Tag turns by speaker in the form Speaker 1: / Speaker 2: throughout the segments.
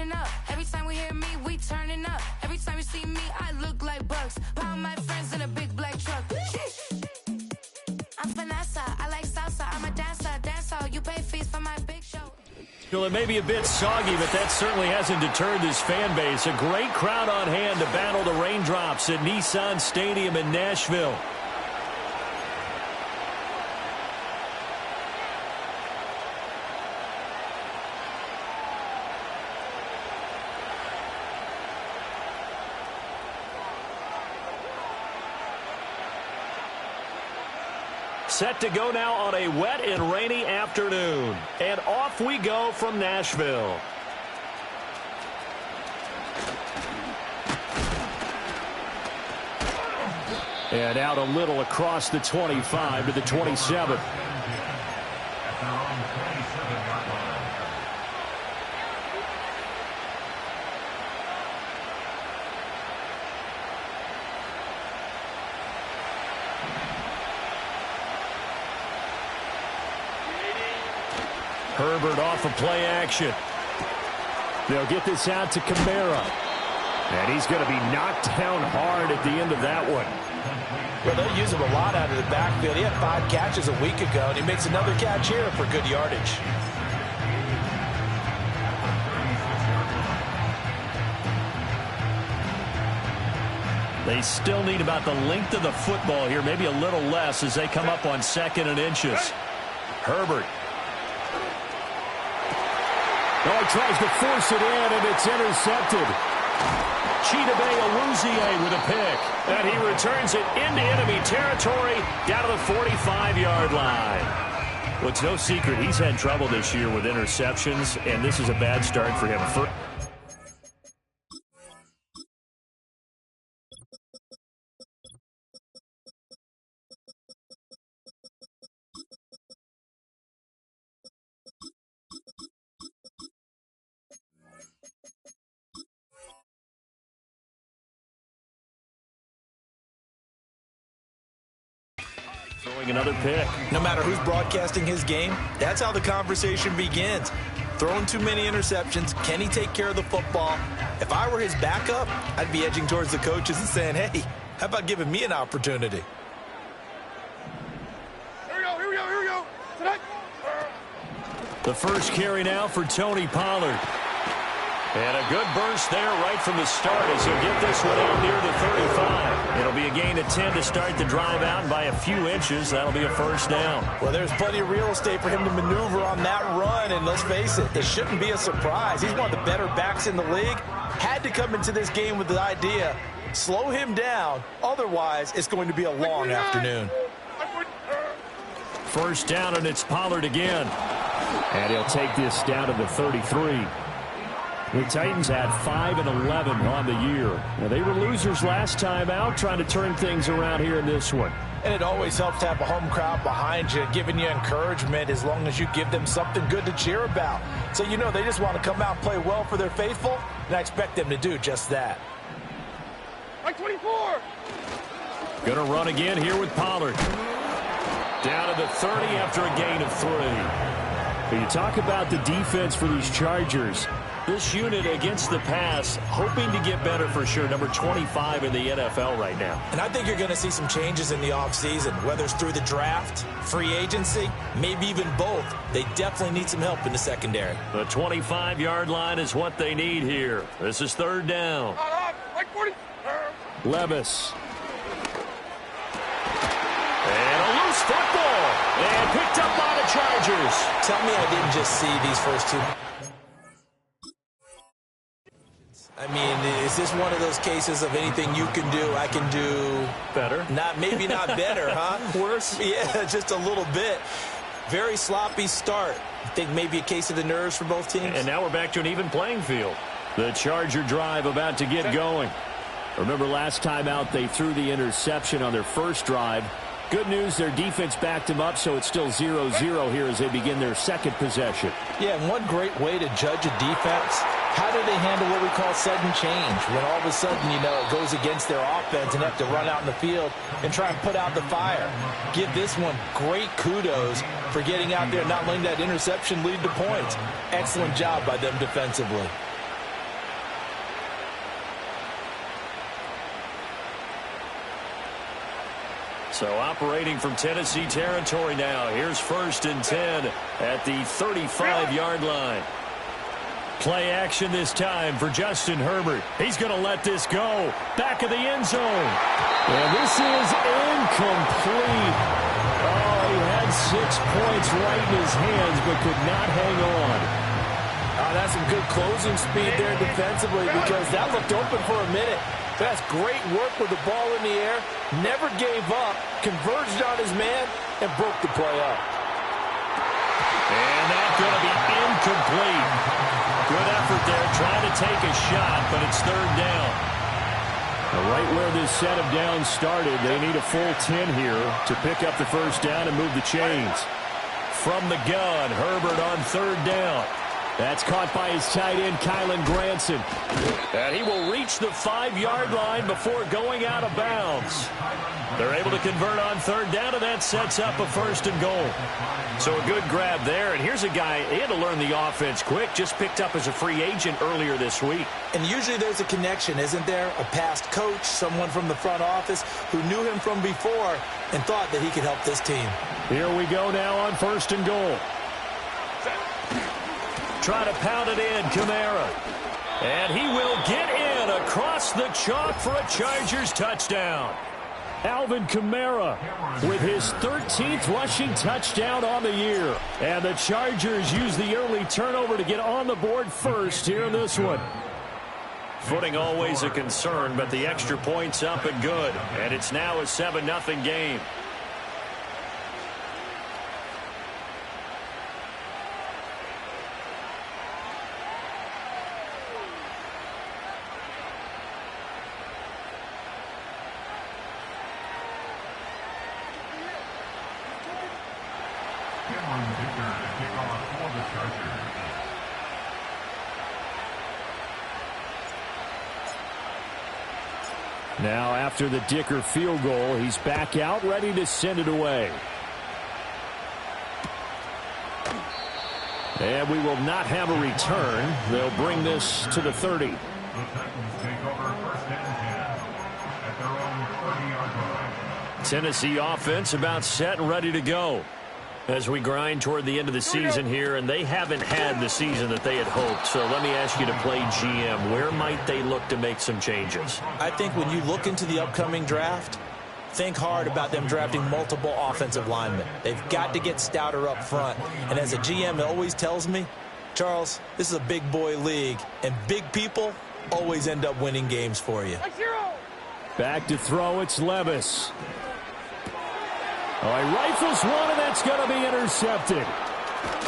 Speaker 1: turning up. Every time we hear me, we turning up. Every time you see me, I look like Bugs. Pound my friends in a big black truck. I'm Vanessa, I like salsa, I'm a dancer, you pay fees for my big show.
Speaker 2: Well, it may be a bit soggy, but that certainly hasn't deterred this fan base. A great crowd on hand to battle the raindrops at Nissan Stadium in Nashville. Set to go now on a wet and rainy afternoon. And off we go from Nashville. And out a little across the 25 to the 27. Herbert off of play action. They'll get this out to Kamara. And he's going to be knocked down hard at the end of that one.
Speaker 3: Well, they'll use him a lot out of the backfield. He had 5 catches a week ago, and he makes another catch here for good yardage.
Speaker 2: They still need about the length of the football here, maybe a little less as they come up on 2nd and inches. Herbert. Oh, he tries to force it in, and it's intercepted. Chidobe Awuzie with a pick. And he returns it into enemy territory down to the 45-yard line. Well, it's no secret he's had trouble this year with interceptions, and this is a bad start for him. Throwing another pick.
Speaker 3: No matter who's broadcasting his game, that's how the conversation begins. Throwing too many interceptions. Can he take care of the football? If I were his backup, I'd be edging towards the coaches and saying, hey, how about giving me an opportunity?
Speaker 4: Here we go. Tonight.
Speaker 2: The first carry now for Tony Pollard. And a good burst there right from the start as he'll get this one out near the 35. It'll be a gain of 10 to start the drive out, and by a few inches, that'll be a first down.
Speaker 3: Well, there's plenty of real estate for him to maneuver on that run, and let's face it, it shouldn't be a surprise. He's one of the better backs in the league. Had to come into this game with the idea, slow him down, otherwise it's going to be a long afternoon.
Speaker 2: First down, and it's Pollard again. And he'll take this down to the 33. The Titans had 5 and 11 on the year. Now, they were losers last time out, trying to turn things around here in this one.
Speaker 3: And it always helps to have a home crowd behind you, giving you encouragement as long as you give them something good to cheer about. So you know they just want to come out and play well for their faithful, and I expect them to do just that.
Speaker 4: Ncaa24.
Speaker 2: Going to run again here with Pollard. Down to the 30 after a gain of 3. When you talk about the defense for these Chargers, this unit against the pass, hoping to get better for sure. Number 25 in the NFL right now.
Speaker 3: And I think you're going to see some changes in the offseason, whether it's through the draft, free agency, maybe even both. They definitely need some help in the secondary.
Speaker 2: The 25-yard line is what they need here. This is 3rd down. Levis. And a loose football. And picked up by the Chargers.
Speaker 3: Tell me I didn't just see these first two. I mean, is this one of those cases of anything you can do, I can do
Speaker 2: better?
Speaker 3: Maybe not better, huh?
Speaker 2: Worse?
Speaker 3: Yeah, just a little bit. Very sloppy start. I think maybe a case of the nerves for both teams.
Speaker 2: And now we're back to an even playing field. The Charger drive about to get going. Remember last time out they threw the interception on their first drive. Good news, their defense backed them up, so it's still 0-0 here as they begin their second possession.
Speaker 3: Yeah, and one great way to judge a defense, how do they handle what we call sudden change? When all of a sudden, you know, it goes against their offense and have to run out in the field and try and put out the fire. Give this one great kudos for getting out there and not letting that interception lead to points. Excellent job by them defensively.
Speaker 2: So operating from Tennessee territory now. Here's 1st and 10 at the 35-yard line. Play action this time for Justin Herbert. He's going to let this go. Back of the end zone. And this is incomplete. Oh, he had 6 points right in his hands but could not hang on.
Speaker 3: That's some good closing speed there defensively because that looked open for a minute. That's great work with the ball in the air. Never gave up, converged on his man, and broke the play up.
Speaker 2: And that's going to be incomplete. Good effort there, trying to take a shot, but it's 3rd down. Right where this set of downs started, they need a full 10 here to pick up the 1st down and move the chains. From the gun, Herbert on 3rd down. That's caught by his tight end, Kylen Granson. And he will reach the 5-yard line before going out of bounds. They're able to convert on 3rd down, and that sets up a 1st and goal. So a good grab there. And here's a guy, he had to learn the offense quick, just picked up as a free agent earlier this week.
Speaker 3: And usually there's a connection, isn't there? A past coach, someone from the front office who knew him from before and thought that he could help this team.
Speaker 2: Here we go now on 1st and goal. Try to pound it in, Kamara. And he will get in across the chalk for a Chargers touchdown. Alvin Kamara with his 13th rushing touchdown on the year. And the Chargers use the early turnover to get on the board first here in this one. Footing always a concern, but the extra point's up and good. And it's now a 7-0 game. Now after the Dicker field goal, he's back out, ready to send it away. And we will not have a return. They'll bring this to the 30. Tennessee offense about set and ready to go as we grind toward the end of the season here, and they haven't had the season that they had hoped. So let me ask you to play GM. Where might they look to make some changes?
Speaker 3: I think when you look into the upcoming draft, think hard about them drafting multiple offensive linemen. They've got to get stouter up front. And as a GM, it always tells me, Charles, this is a big boy league, and big people always end up winning games for you.
Speaker 2: Back to throw, it's Levis. Oh, he rifles one, and that's going to be intercepted.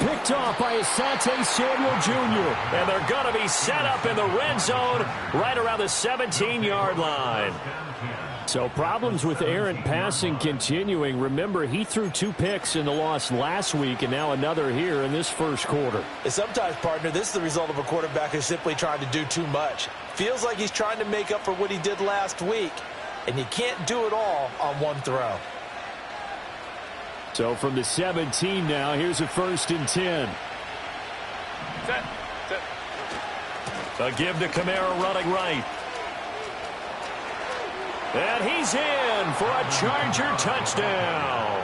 Speaker 2: Picked off by Asante Samuel Jr. And they're going to be set up in the red zone right around the 17-yard line. So problems with errant passing continuing. Remember, he threw 2 picks in the loss last week, and now another here in this first quarter.
Speaker 3: And sometimes, partner, this is the result of a quarterback who's simply trying to do too much. Feels like he's trying to make up for what he did last week, and you can't do it all on one throw.
Speaker 2: So from the 17 now, here's a 1st and 10. A give to Kamara running right. And he's in for a Charger touchdown.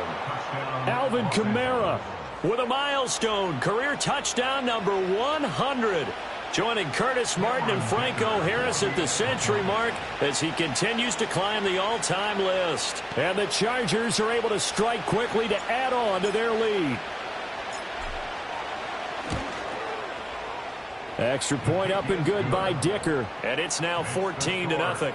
Speaker 2: Alvin Kamara with a milestone career touchdown number 100. Joining Curtis Martin and Franco Harris at the century mark as he continues to climb the all-time list. And the Chargers are able to strike quickly to add on to their lead. Extra point up and good by Dicker. And it's now 14-0.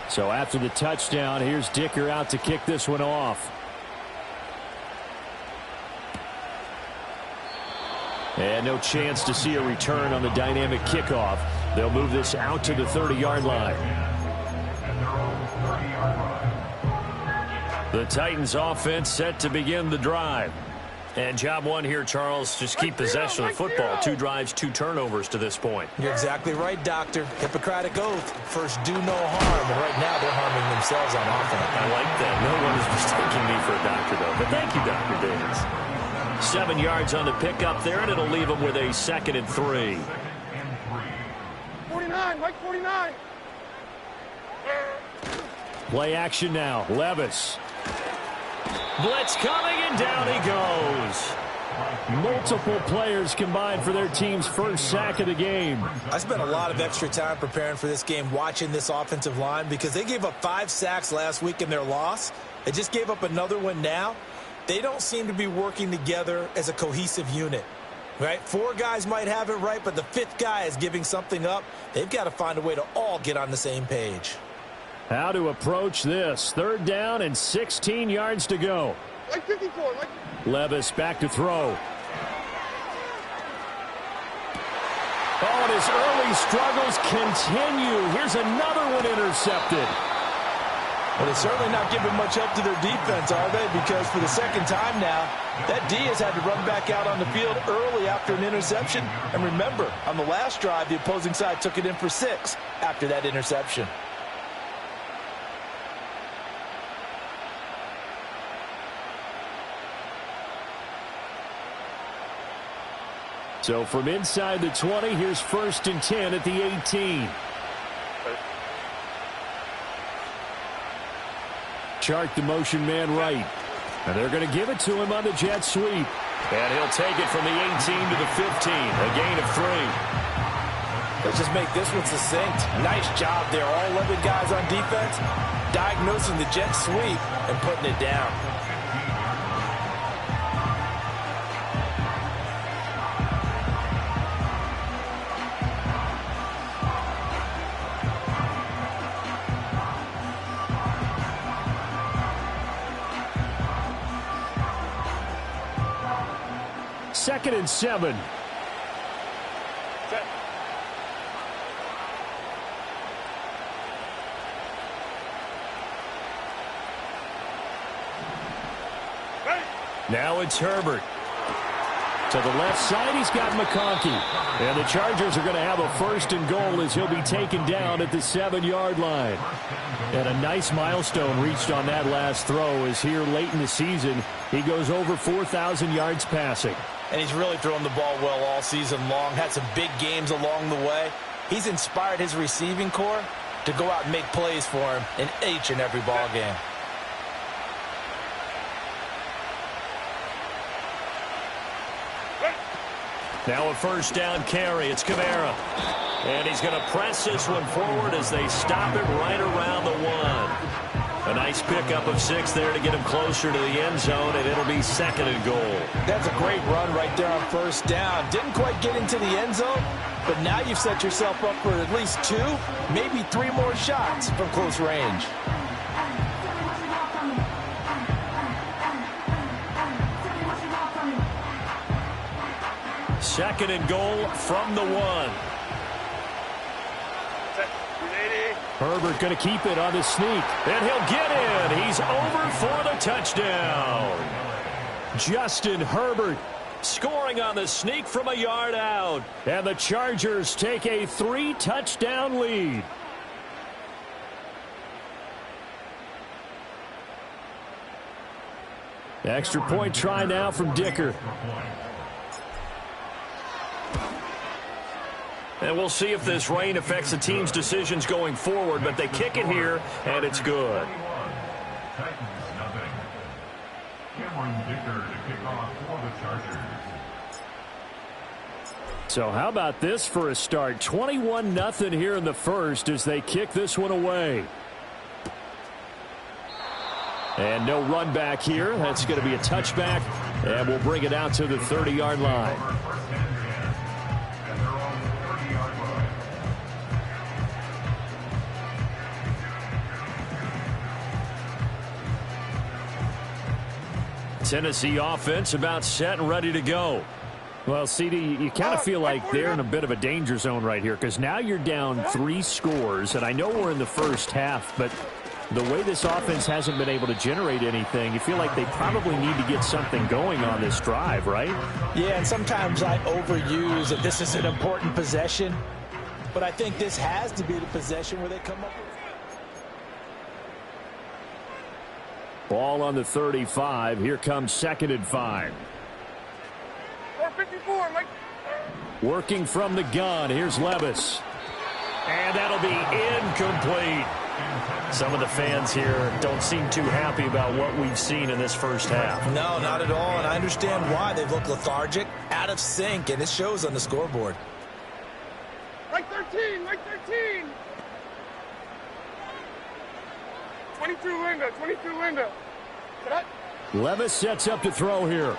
Speaker 2: So after the touchdown, here's Dicker out to kick this one off. And no chance to see a return on the dynamic kickoff. They'll move this out to the 30-yard line. The Titans offense set to begin the drive. And job one here, Charles, just keep possession of the football. 2 drives, 2 turnovers to this point.
Speaker 3: You're exactly right, Doctor. Hippocratic oath. First, do no harm. And right now, they're harming themselves on offense.
Speaker 2: I like that. No one is mistaking me for a doctor, though. But thank you, Dr. Davis. 7 yards on the pickup there, and it'll leave them with a 2nd and 3.
Speaker 4: 49, Mike 49.
Speaker 2: Play action now. Levis. Blitz coming, and down he goes. Multiple players combined for their team's first sack of the game.
Speaker 3: I spent a lot of extra time preparing for this game watching this offensive line because they gave up 5 sacks last week in their loss. They just gave up another one now. They don't seem to be working together as a cohesive unit. Right? 4 guys might have it right, but the 5th guy is giving something up. They've got to find a way to all get on the same page.
Speaker 2: How to approach this. 3rd down and 16 yards to go.
Speaker 4: Like 54, like...
Speaker 2: Levis back to throw. Oh, and his early struggles continue. Here's another one intercepted.
Speaker 3: Well, they're certainly not giving much help to their defense, are they? Because for the 2nd time now, that D has had to run back out on the field early after an interception. And remember, on the last drive, the opposing side took it in for 6 after that interception.
Speaker 2: So from inside the 20, here's 1st and 10 at the 18. Chart the motion man right. And they're going to give it to him on the jet sweep. And he'll take it from the 18 to the 15. A gain of 3.
Speaker 3: Let's just make this one succinct. Nice job there. All 11 guys on defense diagnosing the jet sweep and putting it down.
Speaker 2: Second and 7. Now it's Herbert. To the left side, he's got McConkey. And the Chargers are going to have a 1st and goal as he'll be taken down at the 7-yard line. And a nice milestone reached on that last throw as here late in the season, he goes over 4,000 yards passing.
Speaker 3: And he's really thrown the ball well all season long. Had some big games along the way. He's inspired his receiving corps to go out and make plays for him in each and every ball game.
Speaker 2: Now a 1st down carry. It's Kamara. And he's going to press this one forward as they stop it right around the 1. A nice pickup of 6 there to get him closer to the end zone, and it'll be 2nd and goal.
Speaker 3: That's a great run right there on 1st down. Didn't quite get into the end zone, but now you've set yourself up for at least 2, maybe 3 more shots from close range.
Speaker 2: Second and goal from the 1. Herbert going to keep it on the sneak. And he'll get in. He's over for the touchdown. Justin Herbert scoring on the sneak from a yard out. And the Chargers take a 3-touchdown lead. Extra point try now from Dicker. And we'll see if this rain affects the team's decisions going forward, but they kick it here, and it's good. So how about this for a start? 21-0 here in the first as they kick this one away. And no run back here. That's going to be a touchback, and we'll bring it out to the 30-yard line. Tennessee offense about set and ready to go. Well, CD, you kind of feel like they're in a bit of a danger zone right here because now you're down 3 scores, and I know we're in the first half, but The way this offense hasn't been able to generate anything, you feel like they probably need to get something going on this drive, right?
Speaker 3: Yeah, and sometimes I overuse that this is an important possession, but I think this has to be the possession where they come up with.
Speaker 2: Ball on the 35. Here comes 2nd and 5.
Speaker 4: 54, Mike.
Speaker 2: Working from the gun. Here's Levis. And that'll be incomplete. Some of the fans here don't seem too happy about what we've seen in this first half.
Speaker 3: No, not at all, and I understand why. They've looked lethargic, out of sync, and it shows on the scoreboard.
Speaker 4: Mike 13, Mike 13. 22 Linda, 22 Linda. Cut.
Speaker 2: Levis sets up to throw here.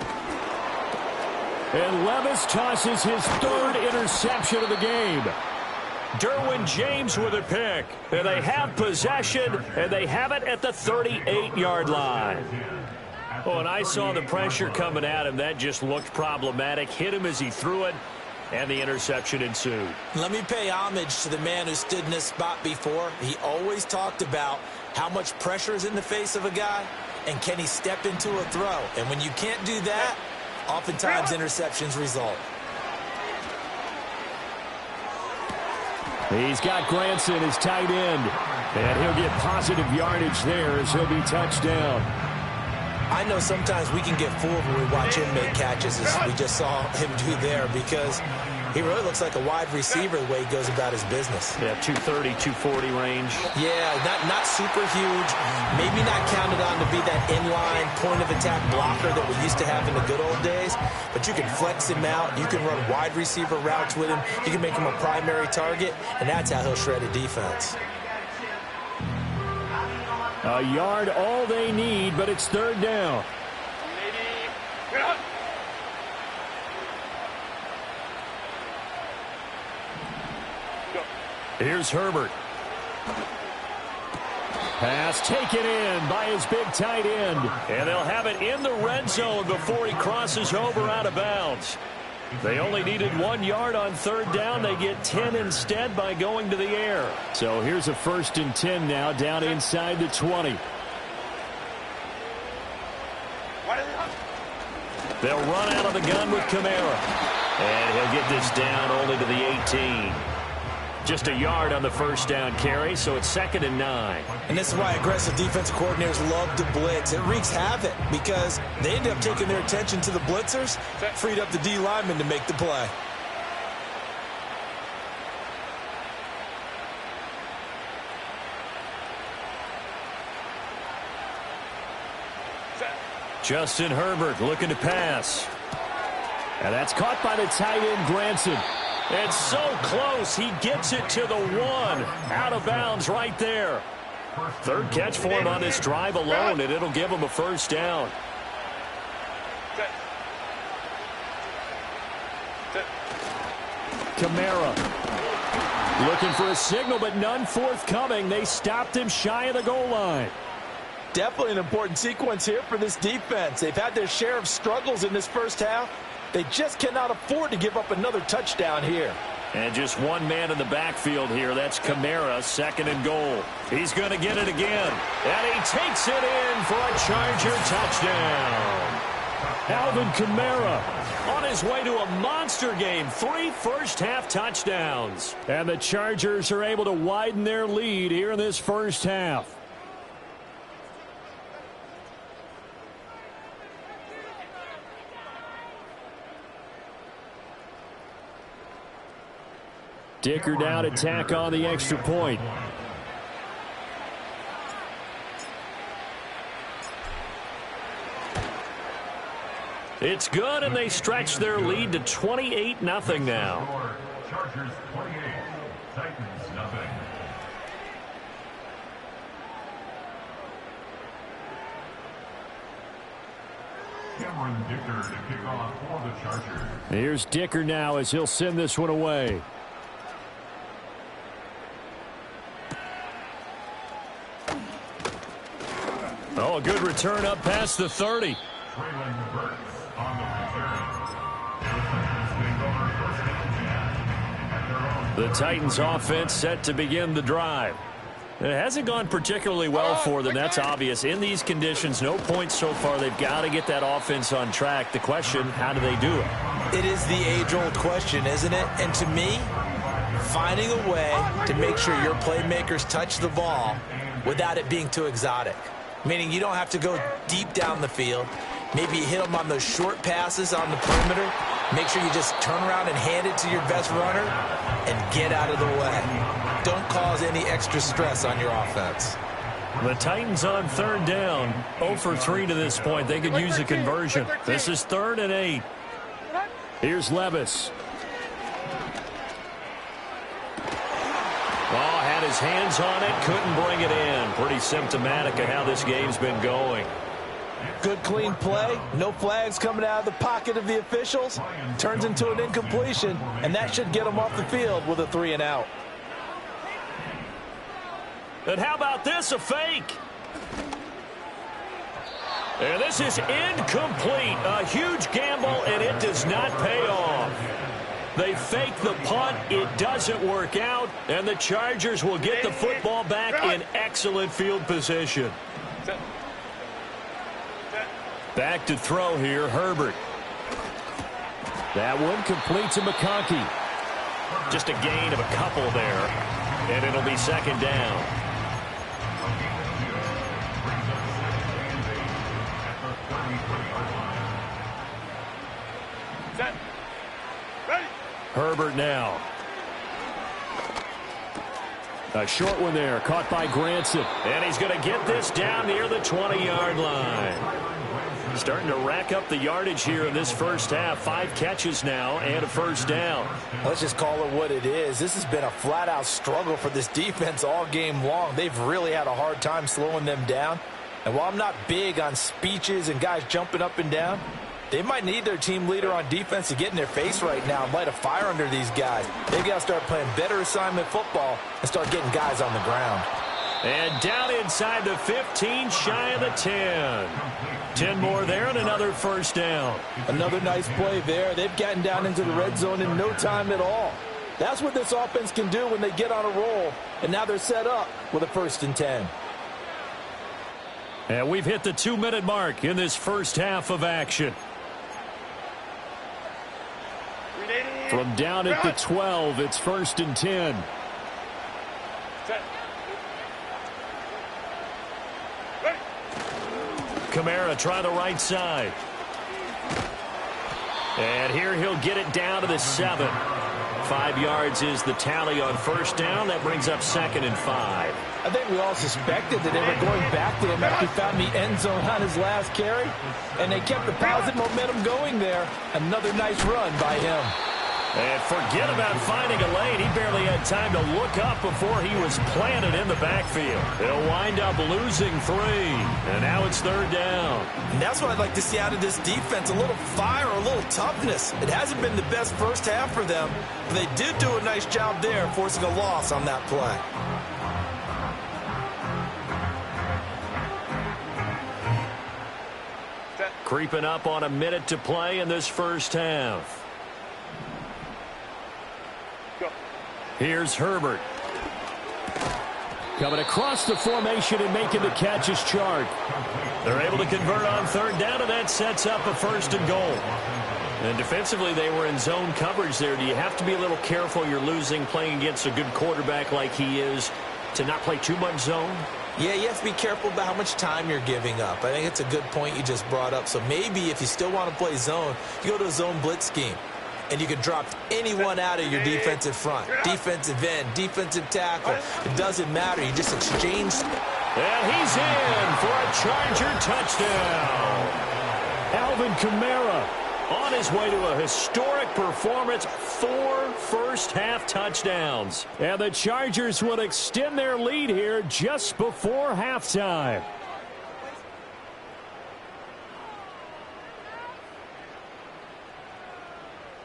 Speaker 2: And Levis tosses his 3rd interception of the game. Derwin James with a pick. And they have possession, and they have it at the 38-yard line. Oh, and I saw the pressure coming at him. That just looked problematic. Hit him as he threw it, and the interception ensued.
Speaker 3: Let me pay homage to the man who stood in this spot before. He always talked about how much pressure is in the face of a guy, and can he step into a throw. And when you can't do that, oftentimes interceptions result.
Speaker 2: He's got Granson as tight end, and he'll get positive yardage there as he'll be touchdown.
Speaker 3: I know sometimes we can get fooled when we watch him make catches, as we just saw him do there, because he really looks like a wide receiver the way he goes about his business.
Speaker 2: Yeah, 230, 240 range.
Speaker 3: Yeah, not super huge. Maybe not counted on to be that inline point-of-attack blocker that we used to have in the good old days, but you can flex him out. You can run wide receiver routes with him. You can make him a primary target, and that's how he'll shred a defense.
Speaker 2: A yard all they need, but it's 3rd down. Here's Herbert. Pass taken in by his big tight end. And they'll have it in the red zone before he crosses over out of bounds. They only needed 1 yard on 3rd down. They get 10 instead by going to the air. So here's a 1st and 10 now down inside the 20. They'll run out of the gun with Kamara. And he'll get this down only to the 18. Just a yard on the 1st down carry, so it's 2nd and 9.
Speaker 3: And this is why aggressive defensive coordinators love to blitz. It wreaks havoc because they end up taking their attention to the blitzers, freed up the D lineman to make the play.
Speaker 2: Justin Herbert looking to pass. And that's caught by the tight end, Granson. And so close, he gets it to the 1. Out of bounds right there. 3rd catch for him on this drive alone, and it'll give him a 1st down. Kamara looking for a signal, but none forthcoming. They stopped him shy of the goal line.
Speaker 3: Definitely an important sequence here for this defense. They've had their share of struggles in this first half. They just cannot afford to give up another touchdown here.
Speaker 2: And just one man in the backfield here. That's Kamara, 2nd and goal. He's going to get it again. And he takes it in for a Charger touchdown. Alvin Kamara on his way to a monster game. 3 first-half touchdowns. And the Chargers are able to widen their lead here in this first half. Dicker down to tack on the extra point. It's good, and they stretch their lead to 28-0 now.
Speaker 5: Chargers 28, Titans nothing. Cameron Dicker to kick off for the Chargers.
Speaker 2: Here's Dicker now as he'll send this one away. Oh, a good return up past the 30.
Speaker 5: Traylon Burks on the return. The Titans take over first and 10 at their own.
Speaker 2: The Titans offense set to begin the drive. It hasn't gone particularly well for them. That's obvious. In these conditions, no points so far. They've got to get that offense on track. The question, how do they do it?
Speaker 3: It is the age-old question, isn't it? And to me, finding a way to make sure your playmakers touch the ball without it being too exotic. Meaning you don't have to go deep down the field. Maybe you hit them on those short passes on the perimeter. Make sure you just turn around and hand it to your best runner and get out of the way. Don't cause any extra stress on your offense.
Speaker 2: The Titans on third down. 0 for 3 to this point. They could use a conversion. This is 3rd and 8. Here's Levis. Oh, had his hands on it. Couldn't bring it in. Pretty symptomatic of how this game's been going.
Speaker 3: Good, clean play. No flags coming out of the pocket of the officials. Turns into an incompletion, and that should get them off the field with a 3 and out.
Speaker 2: And how about this, a fake? And this is incomplete. A huge gamble, and it does not pay off. They fake the punt. It doesn't work out, and the Chargers will get the football back in excellent field position. Back to throw here, Herbert. That one complete to McConkey. Just a gain of a couple there, and it'll be 2nd down. Herbert now. A short one there, caught by Granson. And he's going to get this down near the 20-yard line. Starting to rack up the yardage here in this first half. 5 catches now and a 1st down.
Speaker 3: Let's just call it what it is. This has been a flat-out struggle for this defense all game long. They've really had a hard time slowing them down. And while I'm not big on speeches and guys jumping up and down, they might need their team leader on defense to get in their face right now and light a fire under these guys. They've got to start playing better assignment football and start getting guys on the ground.
Speaker 2: And down inside the 15, shy of the 10. 10 more there and another 1st down.
Speaker 3: Another nice play there. They've gotten down into the red zone in no time at all. That's what this offense can do when they get on a roll. And now they're set up with a 1st and 10.
Speaker 2: And we've hit the 2-minute mark in this first half of action. From down at the 12, it's 1st and 10. Kamara try the right side. And here he'll get it down to the 7. 5 yards is the tally on 1st down. That brings up 2nd and 5.
Speaker 3: I think we all suspected that they were going back to him after he found the end zone on his last carry. And they kept the positive momentum going there. Another nice run by him.
Speaker 2: And forget about finding a lane. He barely had time to look up before he was planted in the backfield. They'll wind up losing 3. And now it's 3rd down.
Speaker 3: And that's what I'd like to see out of this defense. A little fire, a little toughness. It hasn't been the best first half for them. But they did do a nice job there, forcing a loss on that play.
Speaker 2: Creeping up on a minute to play in this first half. Here's Herbert. Coming across the formation and making the catch is Chark. They're able to convert on 3rd down, and that sets up a 1st and goal. And defensively, they were in zone coverage there. Do you have to be a little careful? You're losing playing against a good quarterback like he is to not play too much zone?
Speaker 3: Yeah, you have to be careful about how much time you're giving up. I think it's a good point you just brought up. So maybe if you still want to play zone, you go to a zone blitz scheme. And you can drop anyone out of your defensive front. Defensive end, defensive tackle. It doesn't matter. You just exchange.
Speaker 2: And he's in for a Charger touchdown. Alvin Kamara on his way to a historic performance. 4 first-half touchdowns. And the Chargers will extend their lead here just before halftime.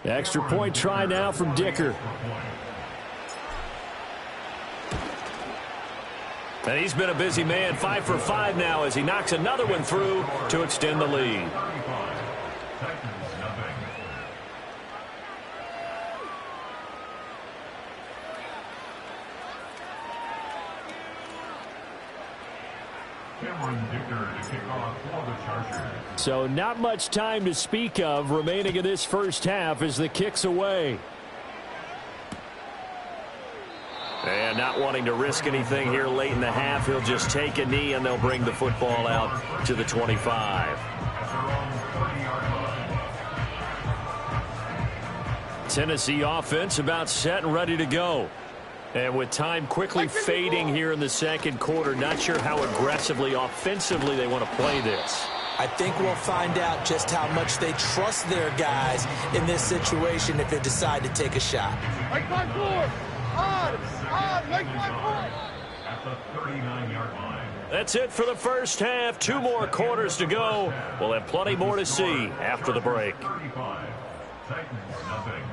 Speaker 2: Extra point try now from Dicker. And he's been a busy man. 5 for 5 now as he knocks another one through to extend the lead.
Speaker 5: to kick off for the Chargers.
Speaker 2: So not much time to speak of remaining in this first half as the kick's away. And not wanting to risk anything here late in the half, he'll just take a knee and they'll bring the football out to the 25. Tennessee offense about set and ready to go. And with time quickly fading here in the second quarter, not sure how aggressively, offensively they want to play this.
Speaker 3: I think we'll find out just how much they trust their guys in this situation if they decide to take a shot.
Speaker 4: Right 5-4. On, right 5-4.
Speaker 5: At the 39-yard line.
Speaker 2: That's it for the first half. 2 more quarters to go. We'll have plenty more to see after the break.
Speaker 5: 35. Titans, nothing.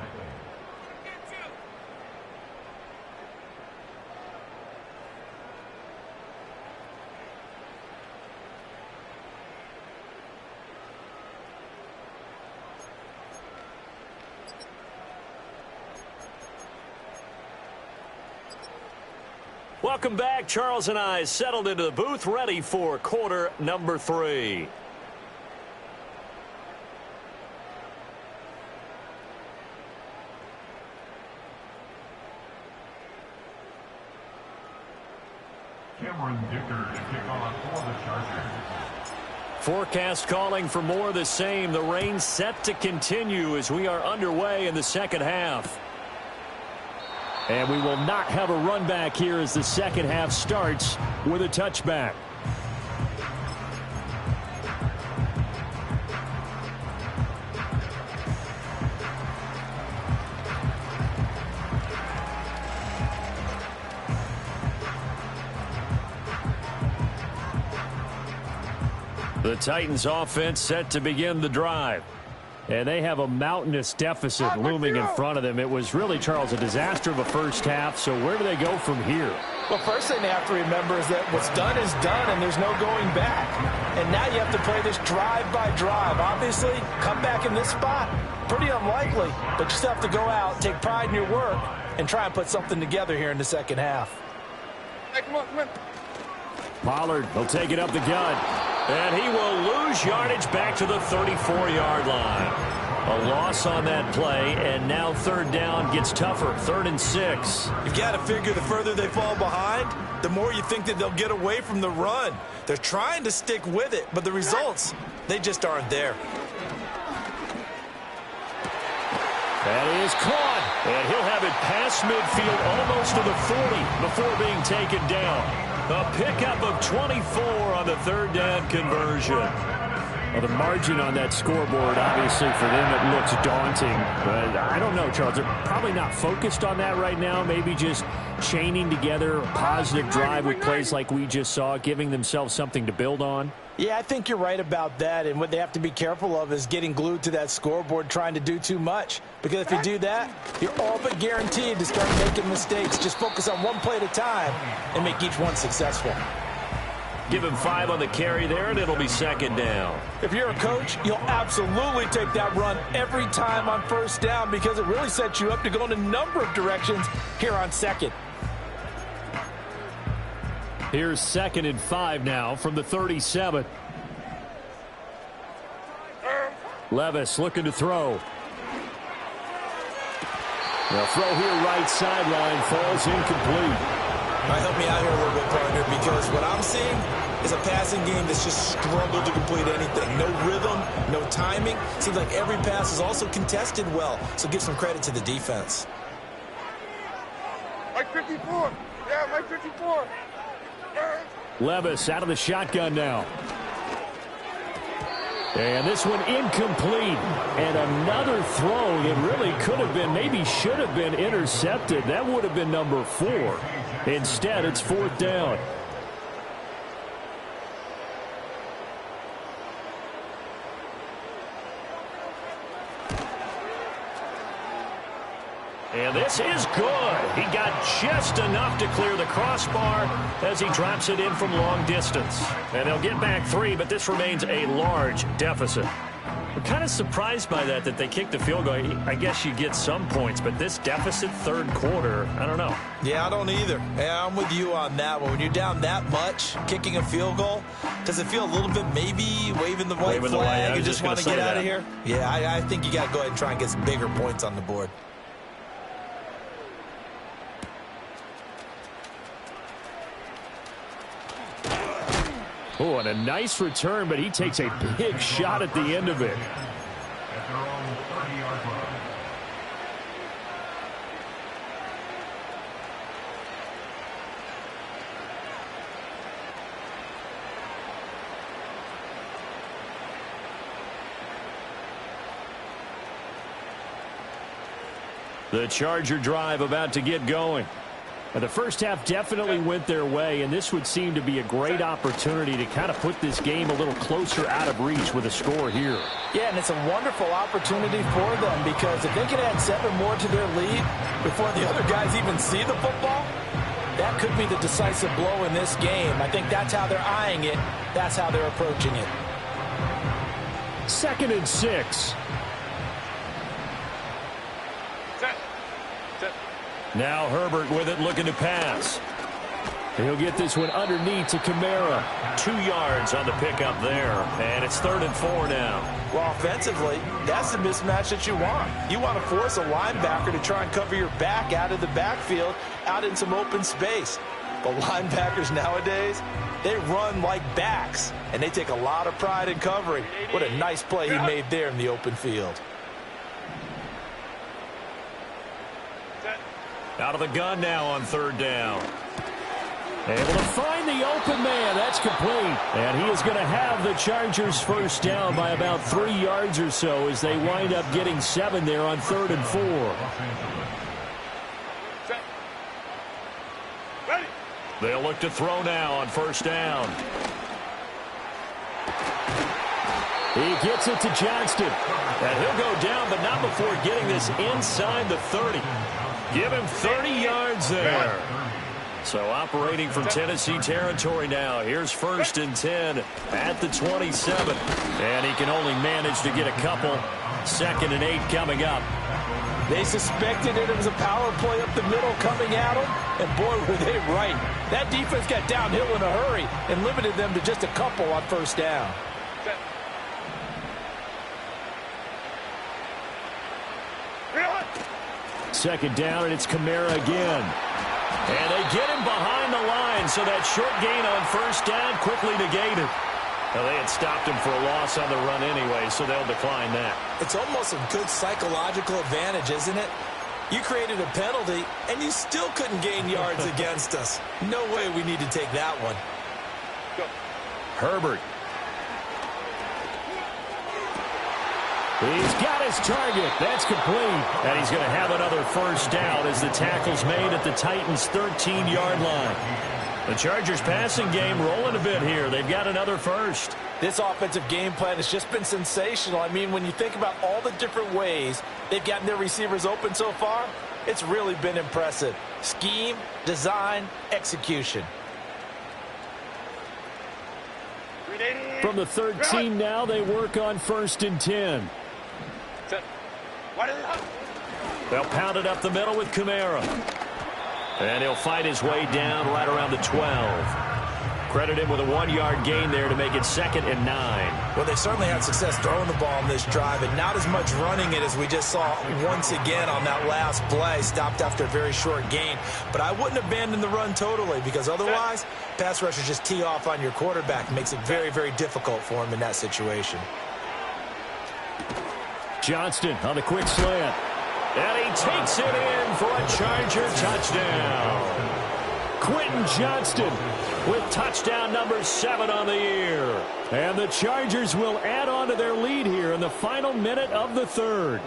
Speaker 2: Welcome back. Charles and I settled into the booth, ready for quarter number 3.
Speaker 5: Cameron Dicker to kick off for the Chargers.
Speaker 2: Forecast calling for more of the same. The rain set to continue as we are underway in the second half. And we will not have a run back here as the second half starts with a touchback. The Titans offense set to begin the drive. And they have a mountainous deficit looming in front of them. It was really, Charles, a disaster of a first half. So where do they go from here?
Speaker 3: Well, first thing they have to remember is that what's done is done, and there's no going back. And now you have to play this drive by drive. Obviously, come back in this spot, pretty unlikely. But you still have to go out, take pride in your work, and try and put something together here in the second half.
Speaker 4: Hey, come on, come on.
Speaker 2: Pollard will take it up the gut. And he will lose yardage back to the 34-yard line. A loss on that play, and now third down gets tougher. 3rd and 6.
Speaker 3: You've got to figure the further they fall behind, the more you think that they'll get away from the run. They're trying to stick with it, but the results, they just aren't there.
Speaker 2: That is caught, and he'll have it past midfield almost to the 40 before being taken down. A pickup of 24 on the third down conversion. Well, the margin on that scoreboard, obviously, for them, it looks daunting. But I don't know, Charles. They're probably not focused on that right now. Maybe just chaining together a positive drive with plays like we just saw, giving themselves something to build on.
Speaker 3: Yeah, I think you're right about that, and what they have to be careful of is getting glued to that scoreboard trying to do too much. Because if you do that, you're all but guaranteed to start making mistakes. Just focus on one play at a time and make each one successful.
Speaker 2: Give him 5 on the carry there, and it'll be second down.
Speaker 3: If you're a coach, you'll absolutely take that run every time on first down because it really sets you up to go in a number of directions here on second.
Speaker 2: Here's 2nd and 5 now from the 37. Levis looking to throw. The throw here right sideline falls incomplete.
Speaker 3: Help me out here a little bit, partner, because what I'm seeing is a passing game that's just struggled to complete anything. No rhythm, no timing. Seems like every pass is also contested well, so give some credit to the defense.
Speaker 4: Mike 54. Yeah, Mike 54.
Speaker 2: Levis out of the shotgun now. And this one incomplete. And another throw that really could have been, maybe should have been intercepted. That would have been number 4. Instead, it's 4th down. And this is good. He got just enough to clear the crossbar as he drops it in from long distance. And they'll get back 3, but this remains a large deficit. I'm kind of surprised by that they kicked the field goal. I guess you get some points, but this deficit third quarter, I don't know.
Speaker 3: Yeah, I don't either. Yeah, I'm with you on that one. When you're down that much, kicking a field goal, does it feel a little bit maybe waving the white flag? You just want to get out of here? Yeah, I think you got to go ahead and try and get some bigger points on the board.
Speaker 2: Oh, and a nice return, but he takes a big shot at the end of it.
Speaker 5: At their own 30-yard line.
Speaker 2: The Charger drive about to get going. The first half definitely went their way, and this would seem to be a great opportunity to kind of put this game a little closer out of reach with a score here.
Speaker 3: Yeah, and it's a wonderful opportunity for them because if they can add 7 more to their lead before the other guys even see the football, that could be the decisive blow in this game. I think that's how they're eyeing it. That's how they're approaching it.
Speaker 2: 2nd and 6. Now Herbert with it, looking to pass. He'll get this one underneath to Kamara. 2 yards on the pickup there, and it's 3rd and 4 now.
Speaker 3: Well, offensively, that's the mismatch that you want. You want to force a linebacker to try and cover your back out of the backfield, out in some open space. But linebackers nowadays, they run like backs, and they take a lot of pride in covering. What a nice play he made there in the open field.
Speaker 2: Out of the gun now on 3rd down. Able to find the open man. That's complete. And he is going to have the Chargers first down by about 3 yards or so as they wind up getting 7 there on 3rd and 4. They'll look to throw now on 1st down. He gets it to Johnston. And he'll go down, but not before getting this inside the 30. Give him 30 yards there. So operating from Tennessee territory now. Here's 1st and 10 at the 27. And he can only manage to get a couple. 2nd and 8 coming up.
Speaker 3: They suspected it was a power play up the middle coming at them. And boy, were they right. That defense got downhill in a hurry and limited them to just a couple on 1st down.
Speaker 2: 2nd down, and it's Kamara again. And they get him behind the line, so that short gain on 1st down quickly negated. Well, they had stopped him for a loss on the run anyway, so they'll decline that.
Speaker 3: It's almost a good psychological advantage, isn't it? You created a penalty, and you still couldn't gain yards against us. No way we need to take that one.
Speaker 2: Herbert. He's got his target. That's complete. And he's going to have another 1st down as the tackle's made at the Titans' 13-yard line. The Chargers passing game rolling a bit here. They've got another 1st.
Speaker 3: This offensive game plan has just been sensational. I mean, when you think about all the different ways they've gotten their receivers open so far, it's really been impressive. Scheme, design, execution.
Speaker 2: From the 13 now, they work on 1st and 10. They'll pound it up the middle with Kamara. And he'll fight his way down right around the 12. Credit him with a 1-yard gain there to make it 2nd and 9.
Speaker 3: Well, they certainly had success throwing the ball in this drive, and not as much running it as we just saw once again on that last play. Stopped after a very short gain. But I wouldn't abandon the run totally, because otherwise, pass rushers just tee off on your quarterback. It makes it very, very difficult for him in that situation.
Speaker 2: Johnston on the quick slant. And he takes it in for a Charger touchdown. Quentin Johnston with touchdown number 7 on the year. And the Chargers will add on to their lead here in the final minute of the 3rd.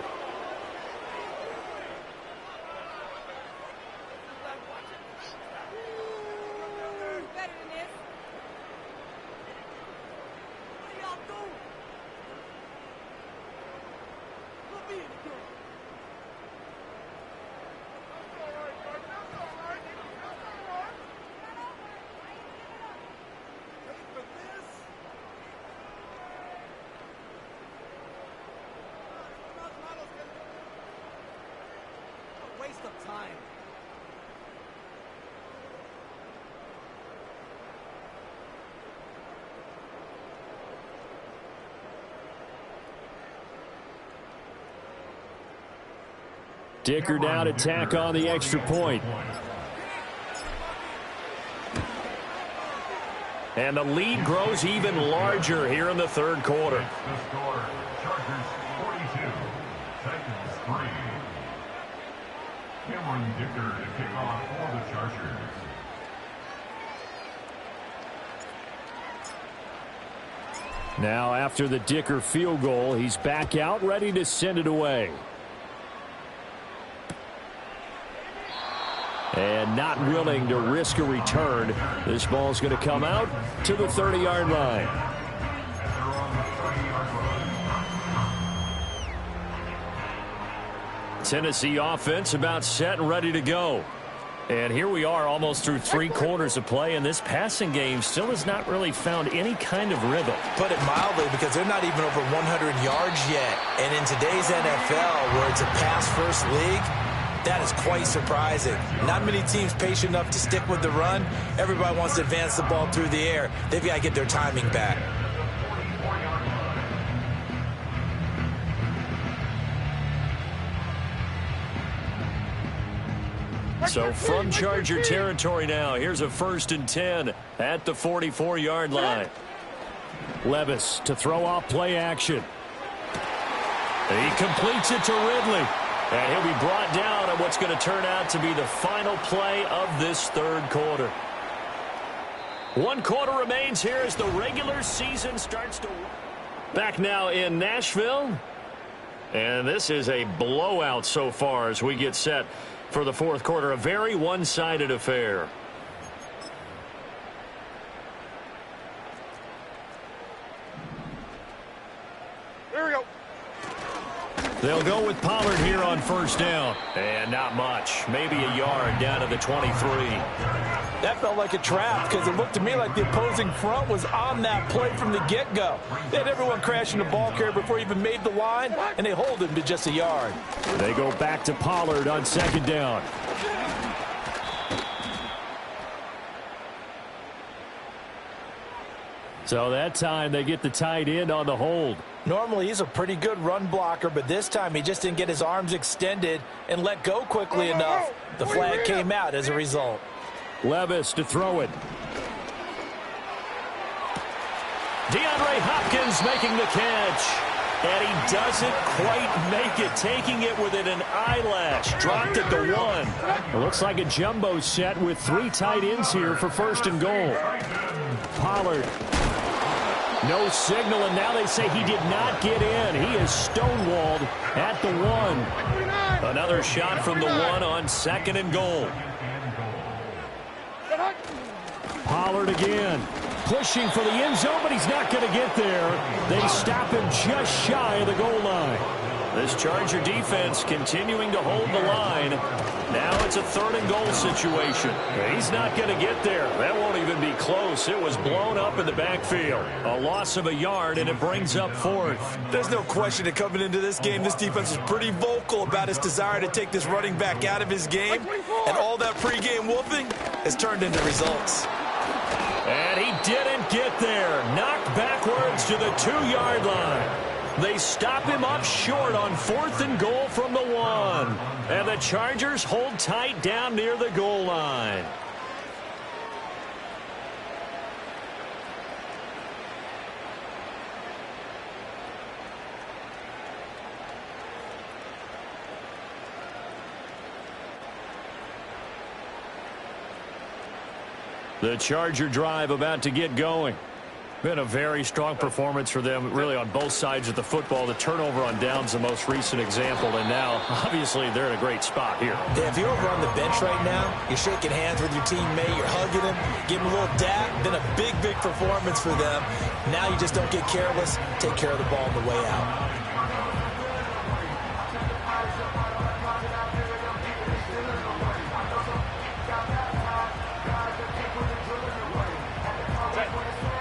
Speaker 2: Dicker now to tack on the extra point. And the lead grows even larger here in the third quarter.
Speaker 5: The score, Chargers 42, Titans 3. Cameron Dicker to kick off for the Chargers.
Speaker 2: Now after the Dicker field goal, he's back out ready to send it away. And not willing to risk a return. This ball's going to come out to the 30-yard line. Tennessee offense about set and ready to go. And here we are almost through 3 quarters of play, and this passing game still has not really found any kind of rhythm.
Speaker 3: Put it mildly, because they're not even over 100 yards yet. And in today's NFL, where it's a pass-first league, that is quite surprising. Not many teams patient enough to stick with the run. Everybody wants to advance the ball through the air. They've got to get their timing back.
Speaker 2: So from Charger territory now, here's a 1st and 10 at the 44-yard line. Levis to throw off play action. He completes it to Ridley. And he'll be brought down on what's going to turn out to be the final play of this third quarter. 1 quarter remains here as the regular season starts to... Back now in Nashville. And this is a blowout so far as we get set for the fourth quarter. A very one-sided affair.
Speaker 4: Here we go.
Speaker 2: They'll go with Pollard here on 1st down. And not much. Maybe a yard down to the 23.
Speaker 3: That felt like a trap, because it looked to me like the opposing front was on that play from the get-go. They had everyone crashing the ball carrier before he even made the line, and they hold him to just a yard.
Speaker 2: They go back to Pollard on 2nd down. So that time they get the tight end on the hold.
Speaker 3: Normally he's a pretty good run blocker, but this time he just didn't get his arms extended and let go quickly enough. The flag came out as a result.
Speaker 2: Levis to throw it. DeAndre Hopkins making the catch. And he doesn't quite make it, taking it within an eyelash. Dropped at the 1. It looks like a jumbo set with 3 tight ends here for 1st and goal. Pollard. No signal, and now they say he did not get in. He is stonewalled at the 1. Another shot from the 1 on 2nd and goal. Pollard again. Pushing for the end zone, but he's not going to get there. They stop him just shy of the goal line. This Charger defense continuing to hold the line. Now it's a 3rd and goal situation. He's not going to get there. That won't even be close. It was blown up in the backfield. A loss of a yard, and it brings up 4th.
Speaker 3: There's no question that coming into this game, this defense is pretty vocal about its desire to take this running back out of his game. And all that pregame wolfing has turned into results.
Speaker 2: And he didn't get there. Knocked backwards to the 2-yard line. They stop him up short on 4th and goal from the 1. And the Chargers hold tight down near the goal line. The Charger drive about to get going. Been a very strong performance for them, really, on both sides of the football. The turnover on downs, the most recent example, and now, obviously, they're in a great spot here.
Speaker 3: Yeah, if you're over on the bench right now, you're shaking hands with your teammate, you're hugging him, giving him a little dap. Been a big, big performance for them. Now you just don't get careless. Take care of the ball on the way out.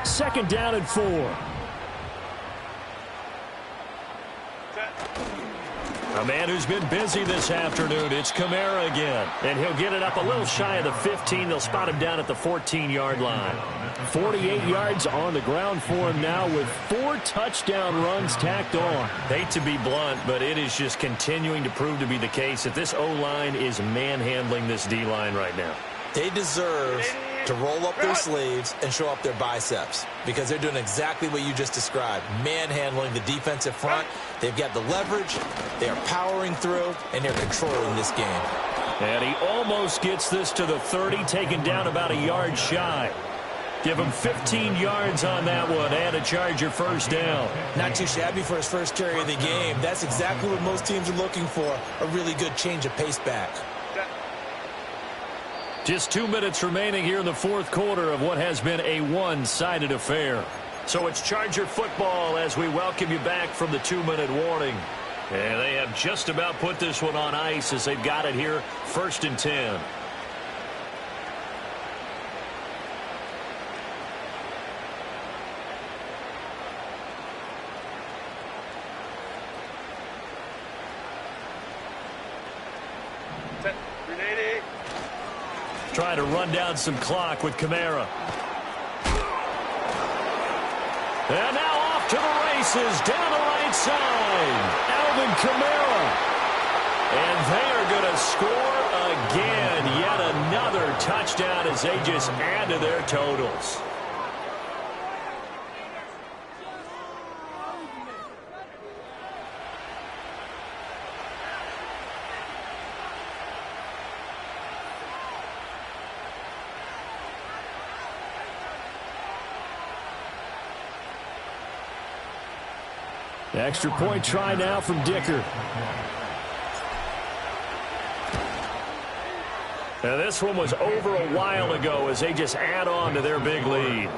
Speaker 2: Second down and 4. A man who's been busy this afternoon, it's Kamara again. And he'll get it up a little shy of the 15. They'll spot him down at the 14-yard line. 48 yards on the ground for him now with 4 touchdown runs tacked on. Hate to be blunt, but it is just continuing to prove to be the case that this O-line is manhandling this D-line right now.
Speaker 3: They deserve to roll up their sleeves and show up their biceps because they're doing exactly what you just described, manhandling the defensive front. They've got the leverage, they are powering through, and they're controlling this game.
Speaker 2: And he almost gets this to the 30, taken down about a yard shy. Give him 15 yards on that one and a Charger first down.
Speaker 3: Not too shabby for his first carry of the game. That's exactly what most teams are looking for, a really good change of pace back.
Speaker 2: Just 2 minutes remaining here in the fourth quarter of what has been a one-sided affair. So it's Charger football as we welcome you back from the 2-minute warning. And they have just about put this one on ice as they've got it here, 1st and 10. Trying to run down some clock with Kamara. And now off to the races down the right side. Alvin Kamara. And they are going to score again. Yet another touchdown as they just add to their totals. Extra point try now from Dicker. Now this one was over a while ago as they just add on to their big lead.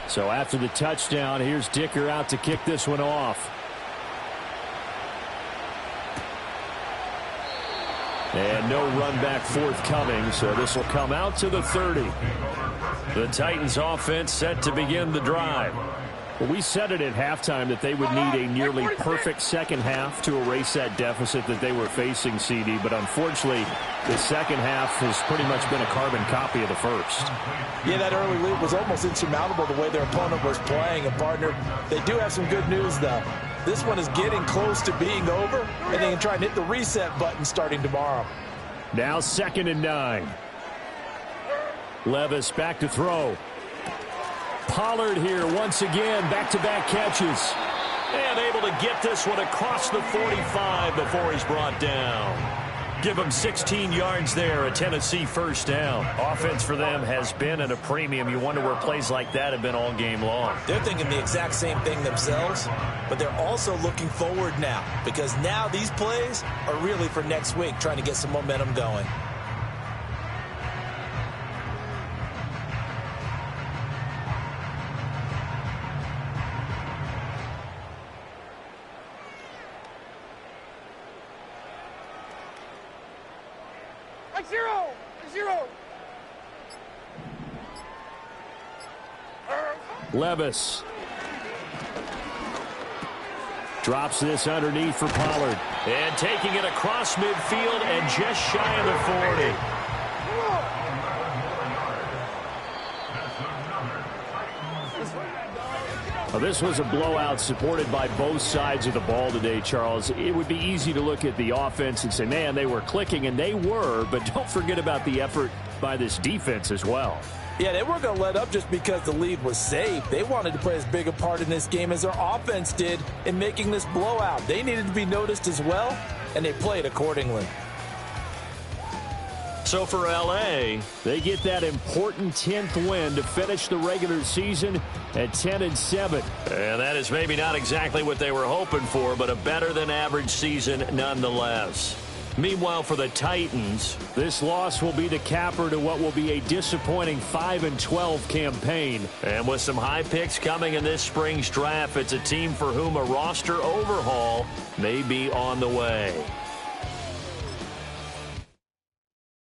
Speaker 2: So after the touchdown, here's Dicker out to kick this one off. And no run back forthcoming, so this will come out to the 30. The Titans offense set to begin the drive. Well, we said it at halftime that they would need a nearly perfect second half to erase that deficit that they were facing, CD. But unfortunately, the second half has pretty much been a carbon copy of the first.
Speaker 3: Yeah, that early lead was almost insurmountable the way their opponent was playing. And, partner, they do have some good news, though. This one is getting close to being over, and they can try and hit the reset button starting tomorrow.
Speaker 2: Now 2nd and 9. Levis back to throw. Pollard here once again, back-to-back catches. And able to get this one across the 45 before he's brought down. Give him 16 yards there, a Tennessee first down. Offense for them has been at a premium. You wonder where plays like that have been all game long.
Speaker 3: They're thinking the exact same thing themselves, but they're also looking forward now because now these plays are really for next week, trying to get some momentum going.
Speaker 2: Levis drops this underneath for Pollard. And taking it across midfield and just shy of the 40. Well, this was a blowout supported by both sides of the ball today, Charles. It would be easy to look at the offense and say, man, they were clicking, and they were, but don't forget about the effort by this defense as well.
Speaker 3: Yeah, they weren't going to let up just because the lead was safe. They wanted to play as big a part in this game as their offense did in making this blowout. They needed to be noticed as well, and they played accordingly.
Speaker 2: So for L.A., they get that important 10th win to finish the regular season at 10-7. And that is maybe not exactly what they were hoping for, but a better-than-average season nonetheless. Meanwhile, for the Titans, this loss will be the capper to what will be a disappointing 5-12 campaign. And with some high picks coming in this spring's draft, it's a team for whom a roster overhaul may be on the way.